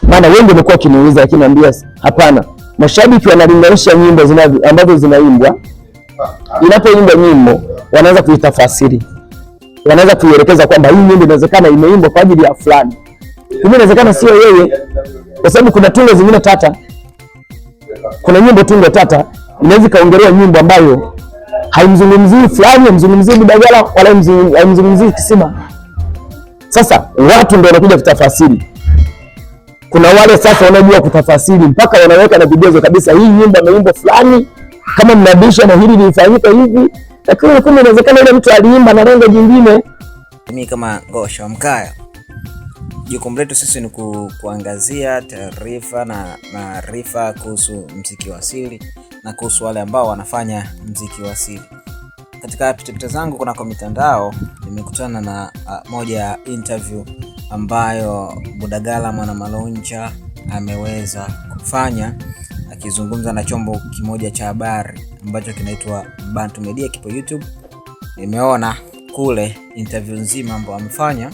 Maana wengi wamekuwa kiniuliza, lakini naambia hapana. Mashabiki wanalinganisha nyimbo ambazo zinaimbwa, inapoimbwa nyimbo wanaanza kuitafasiri, wanaanza kuielekeza kwamba hii nyimbo inawezekana imeimbwa kwa ajili ya fulani, kumbe inawezekana sio yeye, kwa sababu kuna tungo zingine tata. Kuna nyimbo tungo tata inaweza kaongelewa nyimbo ambayo haimzungumzii fulani, haimzungumzii Budagala wala haimzungumzii Kisima. Sasa watu ndio wanakuja kutafasiri. Kuna wale sasa wanajua kutafasiri mpaka wanaweka na video kabisa, hii nyimbo imeimba fulani, kama mnabisha na hili lilifanyika hivi, lakini kumbe inawezekana yule mtu aliimba na lengo jingine. Mimi kama Ngosha Mkaya, jukumu letu sisi ni kuangazia taarifa na maarifa kuhusu muziki wa asili na kuhusu wale ambao wanafanya muziki wa asili. Katika pitapita zangu kuna kwa mitandao nimekutana na moja ya interview ambayo Budagala Mwanamalonja ameweza kufanya akizungumza na chombo kimoja cha habari ambacho kinaitwa Bantu Media, kipo YouTube. Nimeona kule interview nzima ambayo amefanya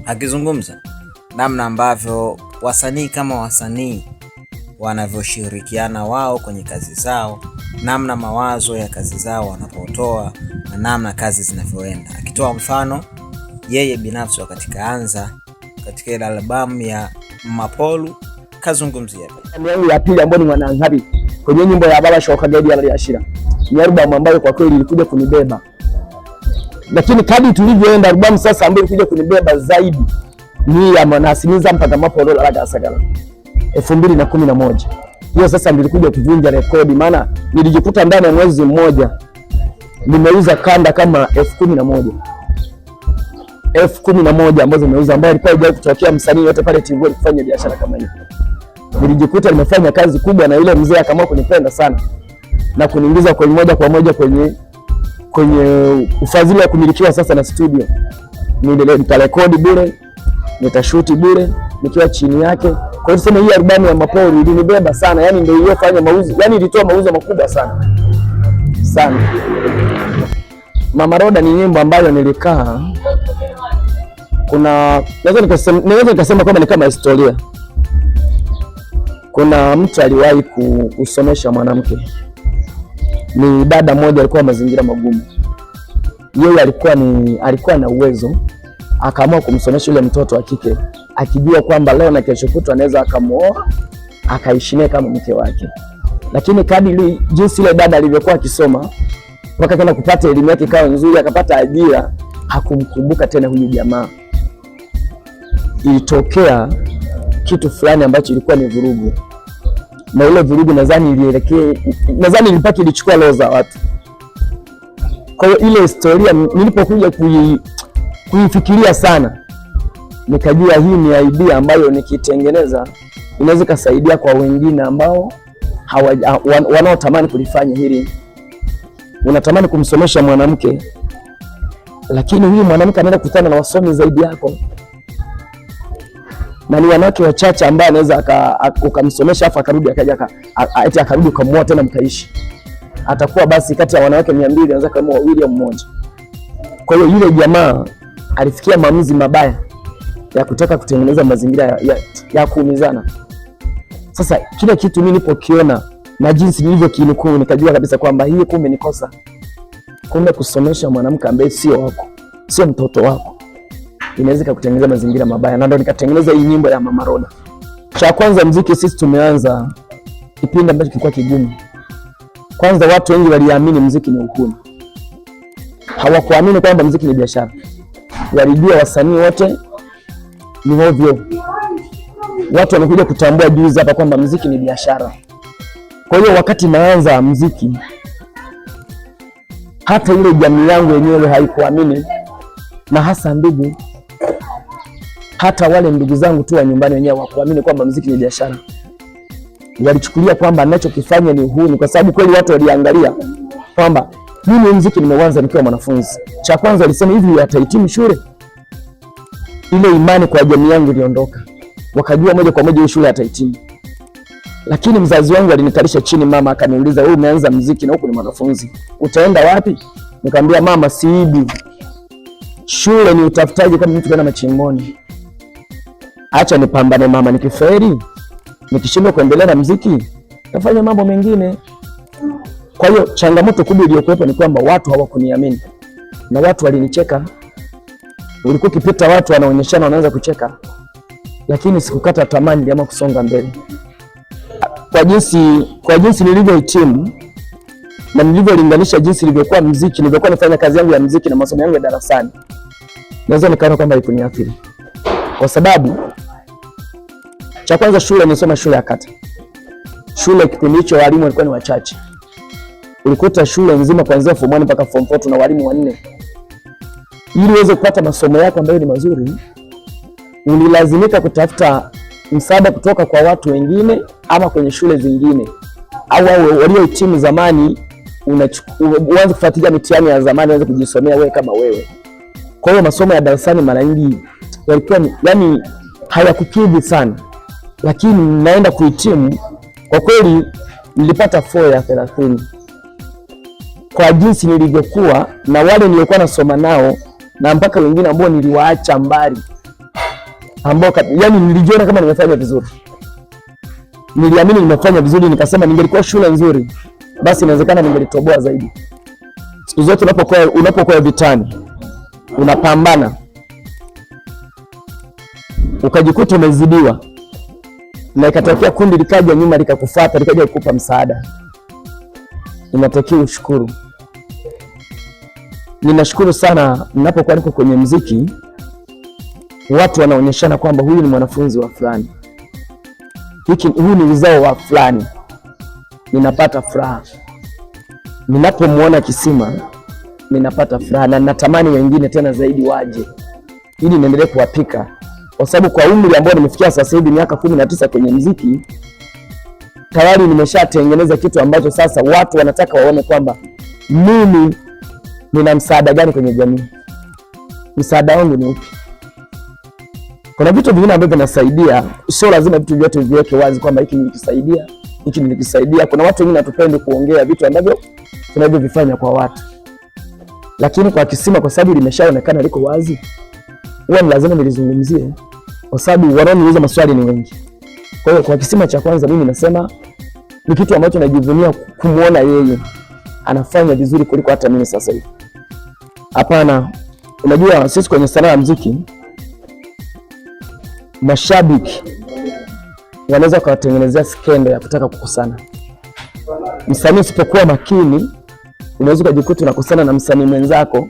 akizungumza namna ambavyo wasanii kama wasanii wanavyoshirikiana wao kwenye kazi zao, namna mawazo ya kazi zao wanapotoa na namna kazi zinavyoenda. Akitoa mfano yeye binafsi wakati kaanza katika ile albamu ya Mapolu kazungumzia yangu ya pili ambayo ni Mwanangabi kwenye nyimbo ya Baba Shoka Gedi ya Ashira. Ni albamu ambayo kwa kweli ilikuja kunibeba. Lakini kadri tulivyoenda albamu sasa ambayo ilikuja kunibeba zaidi ni ya Manasimiza mpaka Mapolu la Gasagala 2011. Hiyo sasa ndio ilikuja kuvunja rekodi, maana nilijikuta ndani ya mwezi mmoja nimeuza kanda kama 11,000 ambazo nimeuza, ambayo ilikuwa haijawahi kutokea msanii yote pale TV kufanya biashara kama hiyo. Nilijikuta nimefanya kazi kubwa na ile mzee akaamua kunipenda sana na kuniingiza kwa moja kwa moja kwenye ufadhili wa kumilikiwa sasa na studio. Nitarekodi bure, nitashuti bure nikiwa chini yake. Kwa hiyo sema hii albamu ya Mapolu ilinibeba sana, yani ndio iliyofanya mauzo, yani ilitoa mauzo makubwa sana. Mama Roda ni nyimbo ambayo nilikaa, kuna naweza nikasema kwamba ni kama historia. Kuna mtu aliwahi kusomesha mwanamke, ni dada moja, alikuwa mazingira magumu. Yeye alikuwa na uwezo, akaamua kumsomesha yule mtoto wa kike akijua kwamba leo na kesho kutwa anaweza akamuoa akaishi naye kama mke wake. Lakini kadri jinsi ile dada alivyokuwa akisoma mpaka kana kupata elimu yake ikawa nzuri, akapata ajira, hakumkumbuka tena huyu jamaa. Ilitokea kitu fulani ambacho ilikuwa ni vurugu, na ile vurugu nadhani ilipaki ilichukua roho za watu. Kwa hiyo ile historia nilipokuja kuifikiria sana, nikajua hii ni idea ambayo nikitengeneza inaweza kusaidia kwa wengine ambao wanaotamani kulifanya hili. Unatamani kumsomesha mwanamke, lakini huyu mwanamke anaenda kukutana na wasomi zaidi yako, na ni wanawake wachache ambao anaweza ukamsomesha afa akarudi akarudi ukamwoa tena mkaishi. Atakuwa basi kati ya wanawake 200 anaweza kama wawili au mmoja. Kwa hiyo yule jamaa alifikia maamuzi mabaya ya kutaka kutengeneza mazingira ya kuumizana. Sasa kila kitu mimi nilipokiona na jinsi nilivyokinukuu, nikajua kabisa kwamba hii kumbe ni kosa. Kumbe kusomesha mwanamke ambaye sio wako, sio mtoto wako, inaweza kutengeneza mazingira mabaya. Na ndio nikatengeneza hii nyimbo ya Mama Roda. Cha kwanza, muziki sisi tumeanza kipindi ambacho kilikuwa kigumu. Kwanza watu wengi waliamini muziki ni uhuni. Hawakuamini kwamba muziki ni biashara. Walijua wasanii wote ni ovyo. Watu wamekuja kutambua juzi hapa kwamba muziki ni biashara. Kwa hiyo wakati naanza muziki, hata ile jamii yangu yenyewe haikuamini, na hasa ndugu, hata wale ndugu zangu tu wa nyumbani wenyewe hawakuamini kwamba muziki ni biashara. Walichukulia kwamba ninachokifanya ni uhuni, kwa sababu kweli watu waliangalia kwamba mimi muziki nimeanza nikiwa mwanafunzi. Cha kwanza walisema hivi, atahitimu shule. Ile imani kwa jamii yangu iliondoka. Wakajua moja kwa moja shule atahitimu. Lakini mzazi wangu alinikalisha chini, mama akaniuliza, wewe umeanza muziki na huku ni mwanafunzi, utaenda wapi? Nikamwambia mama, siibi. Shule ni utafutaji kama mtu kwenda machimboni. Acha nipambane mama, nikiferi, nikishindwa kuendelea na muziki, nafanya mambo mengine. Kwa hiyo changamoto kubwa iliyokuwepo ni kwamba watu hawakuniamini na watu walinicheka. Ulikuwa ukipita watu wanaonyeshana, wanaanza kucheka, lakini sikukata tamaa, niliamua kusonga mbele. Kwa jinsi nilivyohitimu na nilivyolinganisha jinsi nilivyokuwa muziki, nilivyokuwa nafanya kazi yangu ya muziki na masomo yangu ya darasani, naweza nikaona kwamba haikuniathiri. Kwa sababu cha kwanza, shule nilisoma shule ya kata. Shule kipindi hicho walimu walikuwa ni wachache. Ulikuta shule nzima kuanzia form 1 mpaka form 4 tuna walimu 4. Ili uweze kupata masomo yako ambayo ni mazuri, ulilazimika kutafuta msaada kutoka kwa watu wengine ama kwenye shule zingine, au waliohitimu zamani, uanze kufuatilia mitihani ya zamani, uanze kujisomea wewe kama wewe. Kwa hiyo masomo ya darasani mara nyingi yalikuwa yani hayakukidhi sana, lakini naenda kuhitimu, kwa kweli nilipata 4 ya 30 kwa jinsi nilivyokuwa na wale niliokuwa nasoma nao, na mpaka wengine ambao niliwaacha mbali, ambao yani nilijiona kama nimefanya vizuri. Niliamini nimefanya vizuri, nikasema ningelikuwa shule nzuri basi inawezekana ningelitoboa zaidi. Siku zote unapokuwa vitani, unapambana, ukajikuta umezidiwa, na ikatokea kundi likaja nyuma likakufuata, likaja kukupa msaada, inatakiwa ushukuru. Ninashukuru sana ninapokuwa niko kwenye muziki, watu wanaonyeshana kwamba huyu ni mwanafunzi wa fulani, huyu ni uzao wa fulani. Ninapata furaha ninapomuona Kisima, ninapata furaha na natamani wengine tena zaidi waje ili niendelee kuwapika, kwa sababu kwa umri ambao nimefikia sasa hivi miaka 19 kwenye muziki, tayari nimeshatengeneza kitu ambacho sasa watu wanataka waone kwamba mimi nina msaada gani kwenye jamii. Msaada wangu ni upi? Kuna vitu vingine ambavyo vinasaidia, sio lazima vitu vyote viweke wazi kwamba hiki nilikisaidia, hiki nilikisaidia. Kuna watu wengine hatupendi kuongea vitu ambavyo tunavyovifanya kwa watu, lakini kwa Kisima, kwa sababu limeshaonekana liko wazi, huwa lazima nilizungumzie, kwa sababu wanaoniuliza maswali ni wengi. Kwa hiyo kwa Kisima, cha kwanza mimi nasema ni kitu ambacho najivunia kumuona yeye anafanya vizuri kuliko hata mimi sasa hivi. Hapana, unajua sisi kwenye sanaa ya muziki, mashabiki wanaweza kuwatengenezea skendo ya kutaka kukusana. Msanii usipokuwa makini, unaweza kujikuta unakosana na msanii mwenzako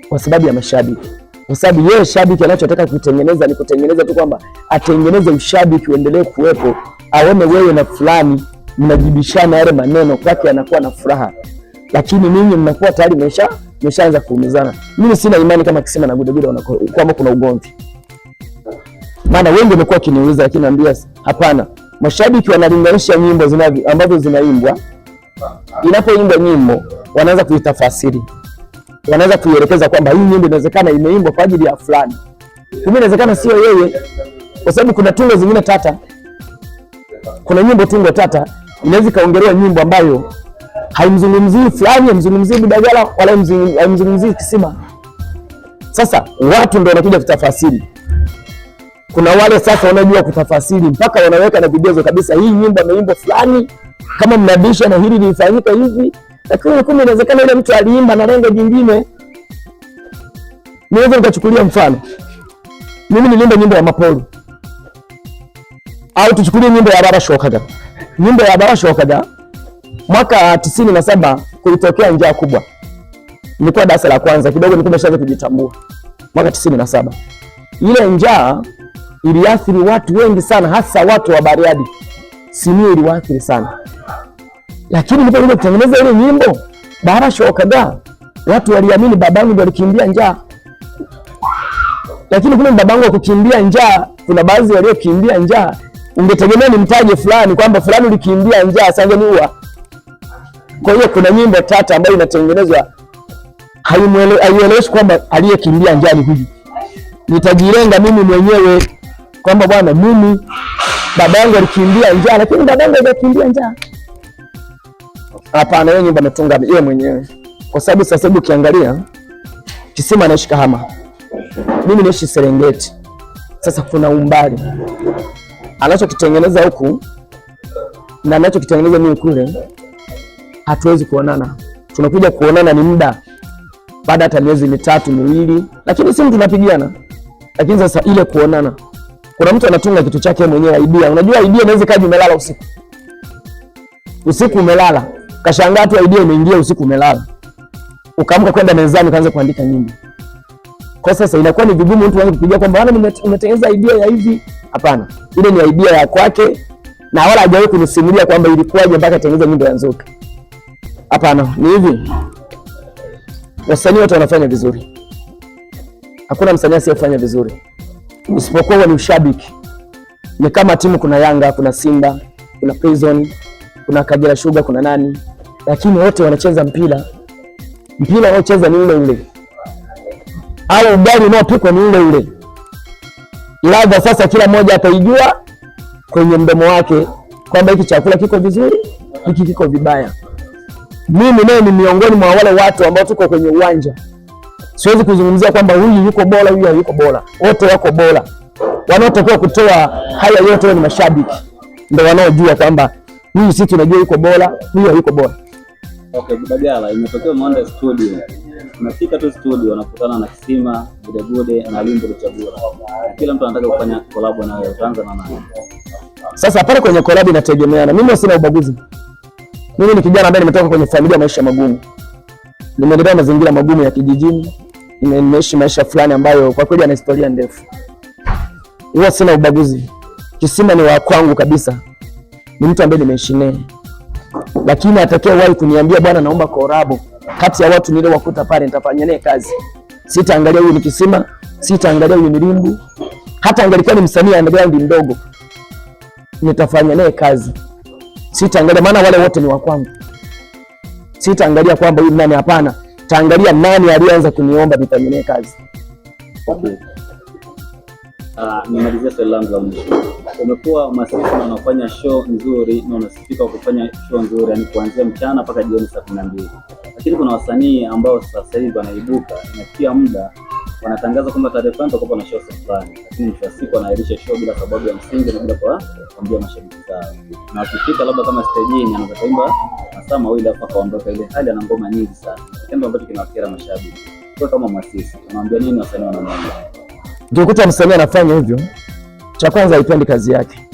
kwa sababu ya mashabiki. Kwa sababu yeye shabiki anachotaka kutengeneza ni kutengeneza tu kwamba atengeneze ushabiki uendelee kuwepo, aone wewe na fulani mnajibishana yale maneno, kwake anakuwa na furaha. Lakini ninyi mnakuwa tayari mmeshaanza kuumizana. Mimi sina imani kama Kisima na Gudegude kwamba kuna ugomvi. Maana wengi wamekuwa kiniuliza, lakini naambia hapana. Mashabiki wanalinganisha nyimbo ambazo zinaimbwa. Inapoimbwa nyimbo, wanaanza kuitafasiri, wanaanza kuielekeza kwamba hii nyimbo inawezekana imeimbwa kwa ajili ya fulani, kumbe inawezekana sio yeye, kwa sababu kuna tungo zingine tata. Kuna nyimbo tungo tata inaweza kaongelewa nyimbo ambayo haimzungumzii fulani, haimzungumzii Budagala wala haimzungumzii Kisima. Sasa watu ndio wanakuja kutafasiri. Kuna wale sasa wanajua kutafasiri mpaka wanaweka na video kabisa, hii nyimbo imeimba fulani, kama mnabisha na hili lilifanyika hivi, lakini kumbe inawezekana ile mtu aliimba na lengo jingine. Niweza nikachukulia mfano, mimi nilimba nyimbo ya Mapolo, au tuchukulie nyimbo ya Baba Shokaga. Nyimbo ya Baba Shokaga mwaka 97 kulitokea njaa kubwa. Nilikuwa darasa la kwanza, kidogo nilikuwa nimeshaanza kujitambua. Mwaka 97 ile njaa iliathiri watu wengi sana, hasa watu wa Bariadi. Simiyu iliwaathiri sana. Lakini nilipokuja kutengeneza ile nyimbo Baba Shokaga, watu waliamini babangu ndio alikimbia njaa. Lakini kuna babangu kukimbia njaa, kuna baadhi waliokimbia njaa, ungetegemea nimtaje fulani kwamba fulani ulikimbia njaa, sangeniua. Kwa hiyo kuna nyimbo tata ambayo inatengenezwa haielewi kwamba aliyekimbia njaa ni huyu. Nitajilenga mimi mwenyewe kwamba bwana, mimi baba yangu alikimbia njaa, lakini baba yangu hajakimbia njaa. Hapana, yeye nyumba ametunga yeye mwenyewe, kwa sababu sasa hivi ukiangalia Kisima anaishi Kahama, mimi naishi Serengeti. Sasa kuna umbali, anachokitengeneza huku na anachokitengeneza mimi kule, hatuwezi kuonana. Tunakuja kuonana ni muda baada hata miezi 3 miwili, lakini simu tunapigiana. Lakini sasa ile kuonana, kuna mtu anatunga kitu chake mwenyewe idea. Unajua idea inaweza kaja umelala usiku umelala, kashangaa tu idea imeingia usiku umelala, ukaamka kwenda mezani ukaanza kuandika nyimbo. Kwa sasa inakuwa ni vigumu mtu aanze kupigia kwamba bwana umetengeneza idea ya hivi. Hapana, ile ni idea ya kwake na wala hajawahi kunisimulia kwamba ilikuwaje mpaka atengeneza nyimbo ya Nzoka. Hapana, ni hivi. Wasanii wote wanafanya vizuri. Hakuna msanii asiyefanya vizuri. Isipokuwa ni ushabiki. Ni kama timu, kuna Yanga, kuna Simba, kuna Prison, kuna Kagera Sugar, kuna nani. Lakini wote wanacheza mpira. Mpira wanaocheza ni ule ule. Au ugali unaopikwa ni ule ule. Ladha sasa kila mmoja ataijua kwenye mdomo wake kwamba hiki chakula kiko vizuri, hiki kiko vibaya. Mimi naye ni miongoni mwa wale watu ambao tuko kwenye uwanja. Siwezi kuzungumzia kwamba huyu yuko bora, huyu hayuko bora. Wote wako bora. Wanaotakiwa kutoa haya yote ni mashabiki. Ndio wanaojua kwamba huyu sisi tunajua yuko bora, huyu hayuko bora. Okay, Budagala, imetokea umeenda studio. Unafika tu studio unakutana na Kisima, Bude na Limbo Luchagula. Kila mtu anataka kufanya collab na wewe, utaanza na nani? Sasa pale kwenye collab inategemeana. Mimi sina ubaguzi. Mimi ni kijana ambaye nimetoka kwenye familia maisha magumu. Nimelelewa mazingira magumu ya kijijini. Nimeishi maisha fulani ambayo kwa kweli yana historia ndefu. Huwa sina ubaguzi. Kisima ni wa kwangu kabisa. Ni mtu ambaye nimeishi naye. Lakini atakayewahi kuniambia bwana naomba collab kati ya watu nile wakuta pale nitafanya naye kazi. Sitaangalia huyu ni Kisima, sitaangalia huyu ni Limbu. Hata angalikuwa ni msanii underground mdogo, nitafanya naye kazi. Sitaangalia maana wale wote ni wa kwangu. Sitaangalia kwamba huyu nani, hapana. Taangalia nani alianza kuniomba nifanye naye kazi. Okay. Nimalizia swali langu la mwisho. Umekuwa masisi na unafanya show nzuri na unasifika kufanya show nzuri, yani kuanzia mchana mpaka jioni saa 12. Lakini kuna wasanii ambao sasa hivi wanaibuka inafikia muda wanatangaza kwamba tarehe fulani tutakuwa na show fulani, lakini mwisho wa siku wanaahirisha show bila sababu ya msingi na bila kuambia mashabiki zao. Na wakifika labda kama stage anaanza kuimba masaa mawili hapo akaondoka, ile hali ana ngoma nyingi sana. Kitendo ambacho kinawakera mashabiki. Kwa kama masisi, unaambia nini wasanii wanaomba? Ukikuta msanii anafanya hivyo, cha kwanza haipendi kazi yake.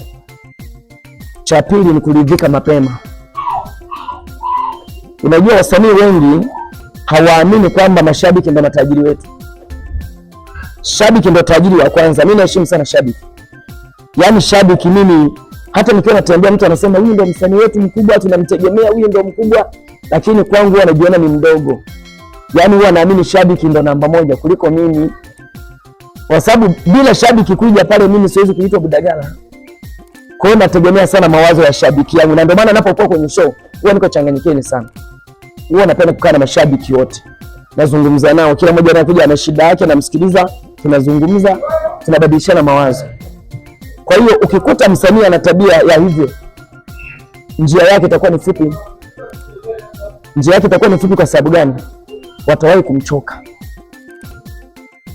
Cha pili ni kuridhika mapema. Unajua wasanii wengi hawaamini kwamba mashabiki ndio matajiri wetu. Shabiki ndio tajiri wa kwanza. Mimi naheshimu sana shabiki. Yaani shabiki mimi hata nikiwa natembea mtu anasema huyu ndio msanii wetu mkubwa, tunamtegemea, huyu ndio mkubwa, lakini kwangu huwa najiona ni mdogo. Yaani huwa naamini shabiki ndio namba 1 kuliko mimi. Kwa sababu bila shabiki kuja pale mimi siwezi kuitwa Budagala. Kwa hiyo nategemea sana mawazo ya shabiki yangu, na ndio maana ninapokuwa kwenye show huwa niko changanyikeni sana. Huwa napenda kukaa na mashabiki wote. Nazungumza nao, kila mmoja anakuja ana shida yake, namsikiliza, tunazungumza, tunabadilishana mawazo. Kwa hiyo ukikuta msanii ana tabia ya hivyo, njia yake itakuwa ni fupi. Njia yake itakuwa ni fupi kwa sababu gani? Watawahi kumchoka.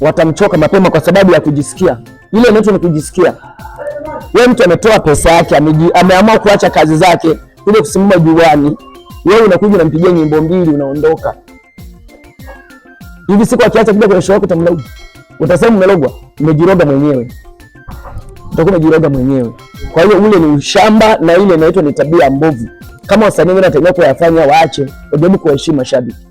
Watamchoka mapema kwa sababu ya kujisikia. Ile inaitwa ni kujisikia. Wewe mtu ametoa pesa yake, ameamua kuacha kazi zake kuja kusimama juani. Wewe unakuja unampigia nyimbo 2 unaondoka. Hivi siku akiacha kuja kwenye show yako utamlaumu. Utasema umelogwa, umejiroga mwenyewe. Utakuwa umejiroga mwenyewe. Kwa hiyo ule ni ushamba na ile inaitwa ni tabia mbovu. Kama wasanii wengine watakiwa kuyafanya waache, wajaribu kuheshimu mashabiki.